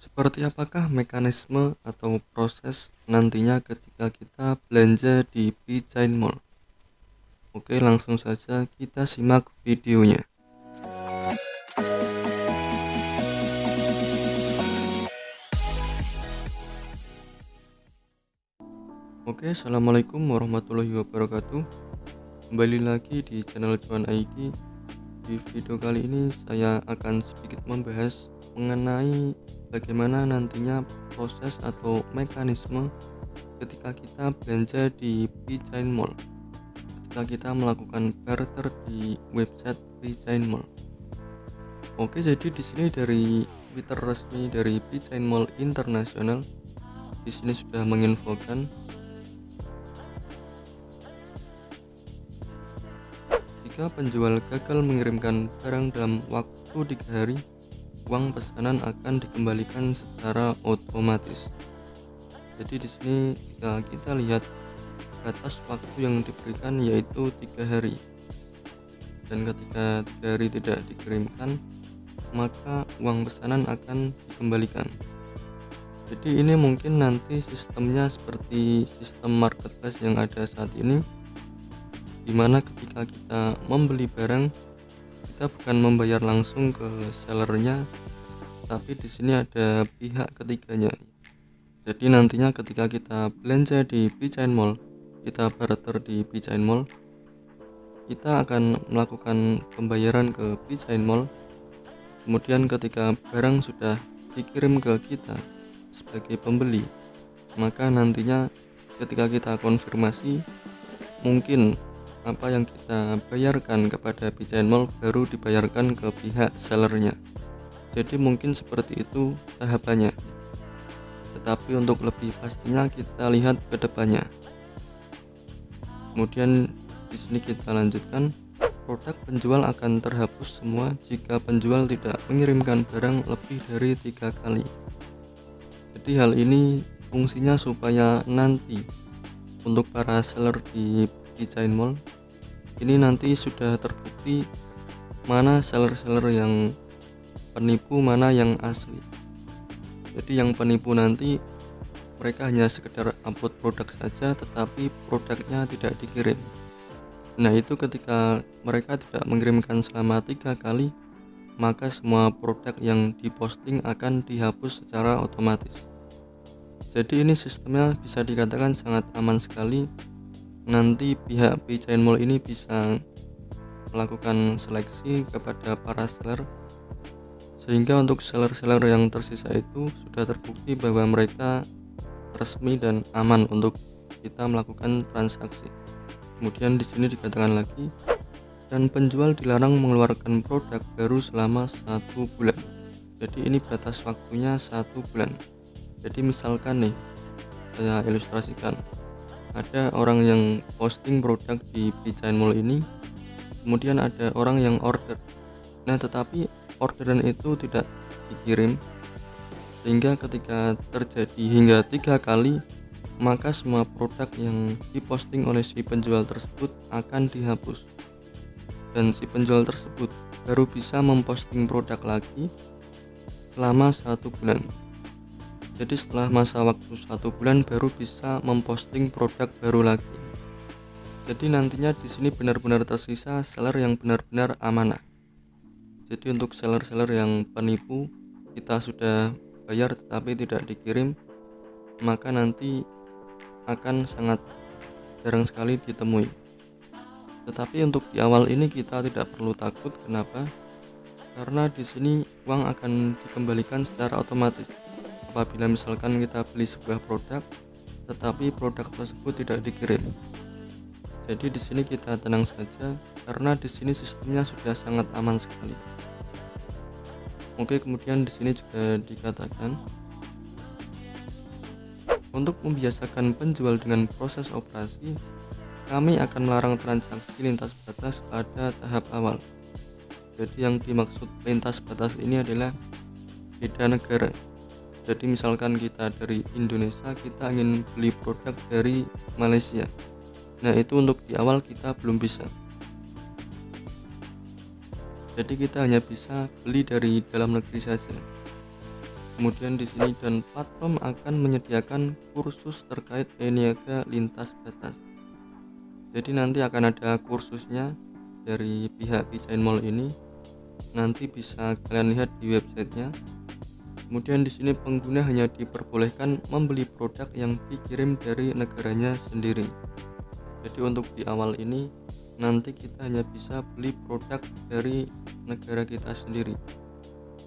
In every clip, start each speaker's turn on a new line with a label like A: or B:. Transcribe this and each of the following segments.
A: Seperti apakah mekanisme atau proses nantinya ketika kita belanja di P-Chain Mall? Oke, langsung saja kita simak videonya. Oke, assalamualaikum warahmatullahi wabarakatuh. Kembali lagi di channel Cuan ID. Di video kali ini saya akan sedikit membahas mengenai bagaimana nantinya proses atau mekanisme ketika kita belanja di P-Chain Mall, ketika kita melakukan barter di website P-Chain Mall. Oke, jadi di sini dari Twitter resmi dari P-Chain Mall Internasional di sini sudah menginfokan jika penjual gagal mengirimkan barang dalam waktu 3 hari, uang pesanan akan dikembalikan secara otomatis. Jadi di sini jika kita lihat batas waktu yang diberikan yaitu 3 hari. Dan ketika 3 hari tidak dikirimkan, maka uang pesanan akan dikembalikan. Jadi ini mungkin nanti sistemnya seperti sistem marketplace yang ada saat ini, dimana ketika kita membeli barang kita bukan membayar langsung ke sellernya, tapi di sini ada pihak ketiganya. Jadi nantinya ketika kita belanja di P-Chain Mall, kita barter di P-Chain Mall, kita akan melakukan pembayaran ke P-Chain Mall. Kemudian ketika barang sudah dikirim ke kita sebagai pembeli, maka nantinya ketika kita konfirmasi, mungkin apa yang kita bayarkan kepada P-Chain Mall baru dibayarkan ke pihak sellernya. Jadi mungkin seperti itu tahapannya. Tetapi untuk lebih pastinya kita lihat ke depannya. Kemudian di sini kita lanjutkan, produk penjual akan terhapus semua jika penjual tidak mengirimkan barang lebih dari 3 kali. Jadi hal ini fungsinya supaya nanti untuk para seller di P-Chain Mall ini nanti sudah terbukti mana seller-seller yang penipu, mana yang asli. Jadi yang penipu nanti mereka hanya sekedar upload produk saja tetapi produknya tidak dikirim. Nah, itu ketika mereka tidak mengirimkan selama 3 kali, maka semua produk yang diposting akan dihapus secara otomatis. Jadi ini sistemnya bisa dikatakan sangat aman sekali. Nanti pihak P-Chain Mall ini bisa melakukan seleksi kepada para seller, sehingga untuk seller-seller yang tersisa itu sudah terbukti bahwa mereka resmi dan aman untuk kita melakukan transaksi. Kemudian di sini dikatakan lagi, dan penjual dilarang mengeluarkan produk baru selama 1 bulan. Jadi ini batas waktunya 1 bulan. Jadi misalkan nih, saya ilustrasikan, ada orang yang posting produk di P-Chain Mall ini, kemudian ada orang yang order. Nah, tetapi orderan itu tidak dikirim, sehingga ketika terjadi hingga 3 kali, maka semua produk yang diposting oleh si penjual tersebut akan dihapus, dan si penjual tersebut baru bisa memposting produk lagi selama 1 bulan. Jadi setelah masa waktu 1 bulan baru bisa memposting produk baru lagi. Jadi nantinya di sini benar-benar tersisa seller yang benar-benar amanah. Jadi untuk seller-seller yang penipu, kita sudah bayar tetapi tidak dikirim, maka nanti akan sangat jarang sekali ditemui. Tetapi untuk di awal ini kita tidak perlu takut. Kenapa? Karena di sini uang akan dikembalikan secara otomatis. Apabila misalkan kita beli sebuah produk tetapi produk tersebut tidak dikirim. Jadi di sini kita tenang saja karena di sini sistemnya sudah sangat aman sekali. Oke, kemudian di sini juga dikatakan untuk membiasakan penjual dengan proses operasi, kami akan melarang transaksi lintas batas pada tahap awal. Jadi yang dimaksud lintas batas ini adalah beda negara. Jadi misalkan kita dari Indonesia, kita ingin beli produk dari Malaysia. Nah, itu untuk di awal kita belum bisa. Jadi kita hanya bisa beli dari dalam negeri saja. Kemudian di sini dan platform akan menyediakan kursus terkait e-niaga lintas batas. Jadi nanti akan ada kursusnya dari pihak Pijain Mall ini. Nanti bisa kalian lihat di websitenya. Kemudian di sini pengguna hanya diperbolehkan membeli produk yang dikirim dari negaranya sendiri. Jadi untuk di awal ini nanti kita hanya bisa beli produk dari negara kita sendiri.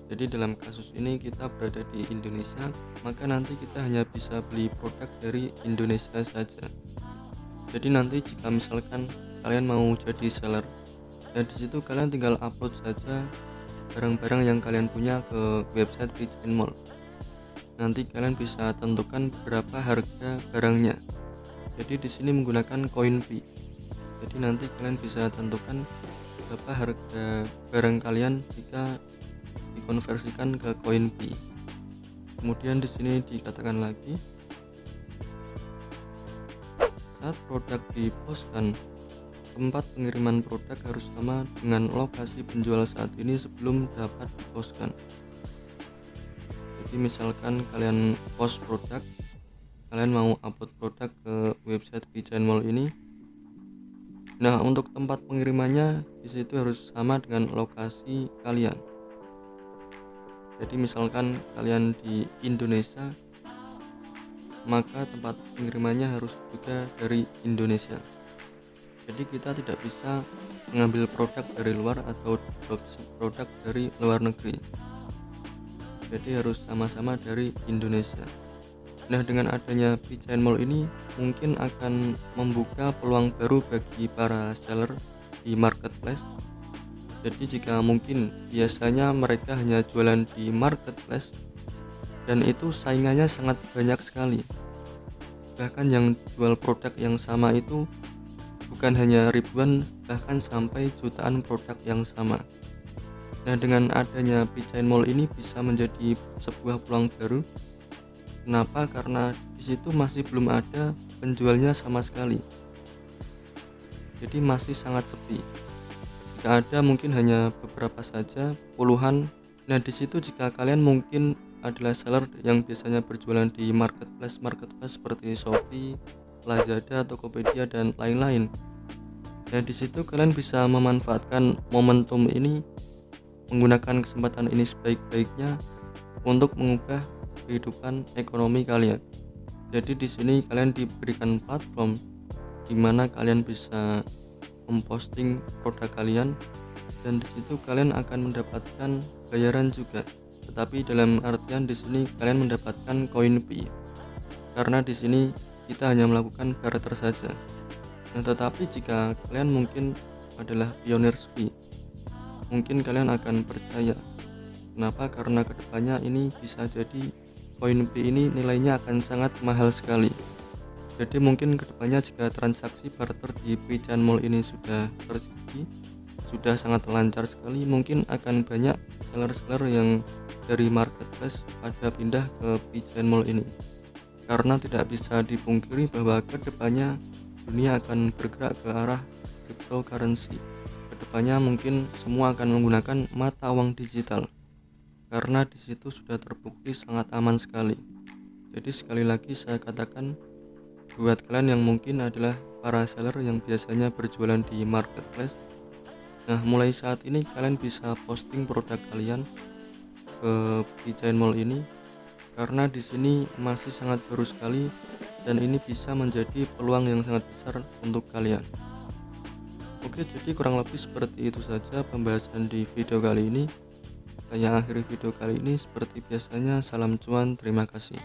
A: Jadi dalam kasus ini kita berada di Indonesia, maka nanti kita hanya bisa beli produk dari Indonesia saja. Jadi nanti jika misalkan kalian mau jadi seller, ya disitu kalian tinggal upload saja barang-barang yang kalian punya ke website Pijain Mall. Nanti kalian bisa tentukan berapa harga barangnya. Jadi di sini menggunakan Koinpi. Jadi nanti kalian bisa tentukan berapa harga barang kalian jika dikonversikan ke Koinpi. Kemudian di sini dikatakan lagi, saat produk diposkan, tempat pengiriman produk harus sama dengan lokasi penjual saat ini sebelum dapat diposkan. Jadi misalkan kalian post produk, kalian mau upload produk ke website Pijain Mall ini. Nah, untuk tempat pengirimannya di situ harus sama dengan lokasi kalian. Jadi misalkan kalian di Indonesia, maka tempat pengirimannya harus juga dari Indonesia. Jadi kita tidak bisa mengambil produk dari luar atau dropship produk dari luar negeri. Jadi harus sama-sama dari Indonesia. Nah, dengan adanya Pijain Mall ini mungkin akan membuka peluang baru bagi para seller di marketplace. Jadi jika mungkin biasanya mereka hanya jualan di marketplace dan itu saingannya sangat banyak sekali. Bahkan yang jual produk yang sama itu bukan hanya ribuan, bahkan sampai jutaan produk yang sama. Nah, dengan adanya Pijain Mall ini bisa menjadi sebuah peluang baru. Kenapa? Karena di situ masih belum ada penjualnya sama sekali. Jadi masih sangat sepi. Jika ada mungkin hanya beberapa saja, puluhan. Nah, di situ jika kalian mungkin adalah seller yang biasanya berjualan di marketplace seperti Shopee, Lazada, Tokopedia dan lain-lain. Nah, di situ kalian bisa memanfaatkan momentum ini, menggunakan kesempatan ini sebaik-baiknya untuk mengubah kehidupan ekonomi kalian. Jadi di sini kalian diberikan platform di mana kalian bisa memposting produk kalian dan di situ kalian akan mendapatkan bayaran juga. Tetapi dalam artian di sini kalian mendapatkan Koinpi. Karena di sini kita hanya melakukan barter saja. Nah, tetapi jika kalian mungkin adalah pionir SPI, mungkin kalian akan percaya. Kenapa? Karena kedepannya ini bisa jadi Koinpi ini nilainya akan sangat mahal sekali. Jadi mungkin kedepannya jika transaksi barter di Pijain Mall ini sudah terjadi, sudah sangat lancar sekali, mungkin akan banyak seller-seller yang dari marketplace pada pindah ke Pijain Mall ini. Karena tidak bisa dipungkiri bahwa kedepannya dunia akan bergerak ke arah cryptocurrency. Kedepannya mungkin semua akan menggunakan mata uang digital. Karena di situ sudah terbukti sangat aman sekali. Jadi sekali lagi saya katakan, buat kalian yang mungkin adalah para seller yang biasanya berjualan di marketplace, nah mulai saat ini kalian bisa posting produk kalian ke Pijain Mall ini, karena di sini masih sangat baru sekali dan ini bisa menjadi peluang yang sangat besar untuk kalian. Oke, jadi kurang lebih seperti itu saja pembahasan di video kali ini. Saya akhiri video kali ini seperti biasanya, salam cuan, terima kasih.